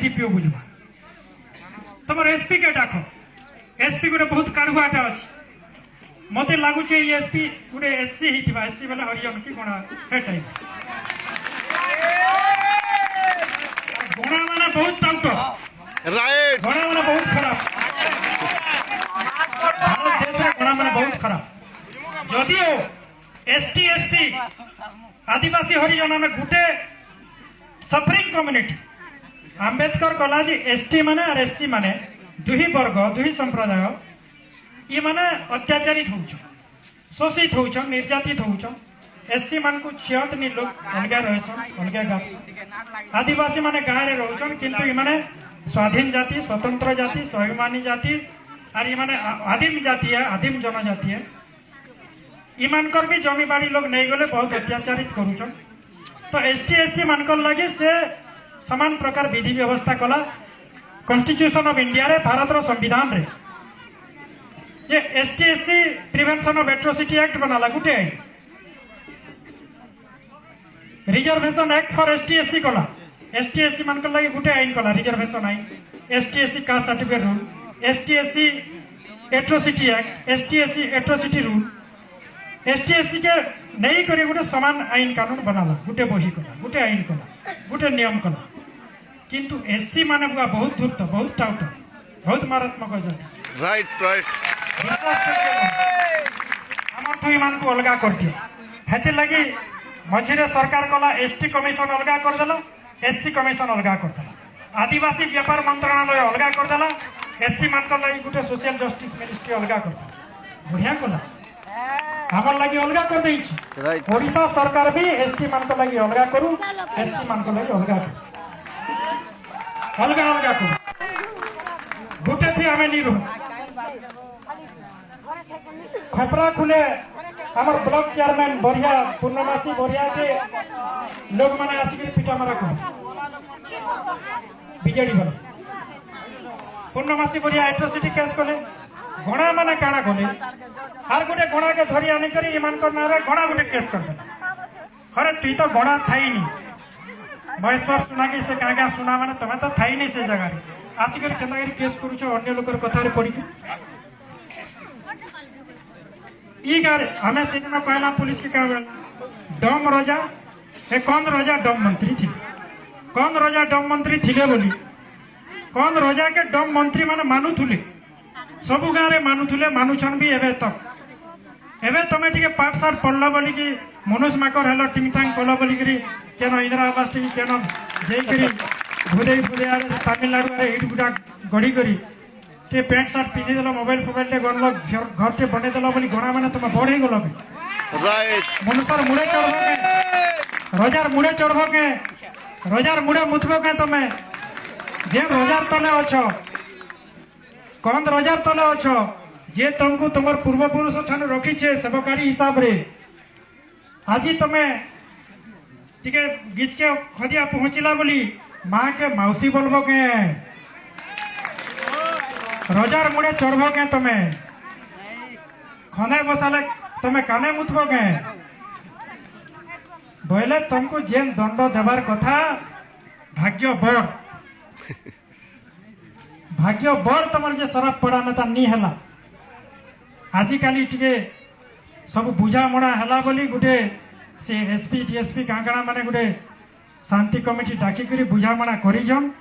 DPO बुझवा तुम SP के डाक एसपी गोटे बहुत काढ़ुआटा अच्छे मत लगुच एसपी गोटे एससी एससी बोले हरिजन कि गणा टाइप गणा मैंने बहुत टाउट गणा मैंने बहुत खराब भारत देश में गणा मैंने बहुत खराब जदिओ एसटी एससी आदिवासी हरिजन में गोटे सफरिंग कम्युनिटी आंबेडकर कला जी एसटी माने और एससी माने दुही वर्ग दुही संप्रदाय ये माने अत्याचारित होउछ शोषित होउछ निर्यातित होउछ एससी मान को छियतनी लोग अलगा रहसन अलगा गाछ आदिवासी माने गाँव रे रहछन किंतु ये माने स्वाधीन जाति स्वतंत्र जाति स्वाभिमानी जाति और ये माने आदिम जाति है आदिम जनजाति है इमानकर भी जमी बाड़ी लोग नहीं गले बहुत अत्याचारित करूछन तो एसटी एससी मानकर लगे से समान प्रकार विधि व्यवस्था कला कॉन्स्टिट्यूशन ऑफ इंडिया रे भारत रो संविधान रे ये ST SC prevention of atrocity act बनाला गुटे आई reservation act for ST SC कला एसटी एससी मानकर लगे गुटे आईन कला रिजर्वेशन आईन ST SC caste certificate rule ST SC atrocity act ST SC atrocity rule ST SC के नहीं करे गोटे समान आईन कानून बनाला गोटे बही कला गोटे आईन कला गोटे नियम कला किंतु एससी माने बुआ बहुत धूर्त बहुत टाउट बहुत मारात्मक जाति राइट राइट आम तो ईमान को अलगा कर दियो हेते लगी मझिरे सरकार कला एसटी कमिशन अलगा कर देला एससी कमिशन अलगा कर देला आदिवासी व्यापार मंत्रालय अलगा कर देला एससी मान को लगी गोटे सोशल जस्टिस मिनिस्ट्री अलगा कर देला बढ़िया कला हमार लगी अलगा कर दी ओडिशा सरकार भी एसटी मान को लगी अलगा करू एससी मान को लगी अलगा करू अलगा अलगा करू गुटे थी हमें नहीं रहू खपरा खुले हमार ब्लॉक चेयरमैन बढ़िया पूर्णमासी बढ़िया के लोग माने आसिक पिटा मारा कर बीजेडी वाला पूर्णमासी बढ़िया एट्रोसिटी केस कले गणा माने काना कले हर गोटे गणा के धरी आनी करी ईमान कर नारे गणा गोटे केस कर देला अरे तुई तो गणा थाई नी महेश्वर सुना कि से क्या क्या सुना माने तमे तो थाई नी से जगह रे आसी कर केता करी केस करूछ अन्य लोकर कथा रे पड़ी ई गार हमें से दिन कहला पुलिस के कहला डम राजा ए कौन राजा डम मंत्री थी कौन राजा डम मंत्री थिले बोली कौन राजा के डम मंत्री माने मानु थुले सबु गाँव में मानुले मानुछन भी एवं तक एवं तुम टे पाठशाठ पढ़ल बोल कि मनुष्य माकर हेल टिंग टांग कल बोलिक केन इंदिरा आवास टी केन जाइकरी भूदे भूदे तमिलनाडु आड़े इट गुटा गढ़ी करी टे पैंट सार्ट पिंधिदेल मोबाइल फोबाइल टे गणल घर टे बनईदेल बोली गणा मैंने तुम बढ़े गल मनुष्य मुड़े चढ़ब के रजार मुड़े चढ़ब के रजार मुड़े मुतब के तुम जे रजार तले अछ कौन रजार तले अछ जे तुमको तुम पूर्वपुरुष ठान रखी छे सेवकारी हिसाब रे आज तुमे टिके गिच के खदिया पहुंचला बोली माँ के मौसी बोलबो के रजार मुड़े चढ़ब के तुमे खने बसाले तुमे काने मुतब के बोले तुमको जेन दंड देवार कथा भाग्य बड़ भाग्य बड़ तुम जे शराब पड़ा नेता नी है आजिकाली टिके सब बुझामणा है बोली गोटे से एसपी टीएसपी काँ काଣା माने गोटे शांति कमिटी डाकिक बुझामणा करिजन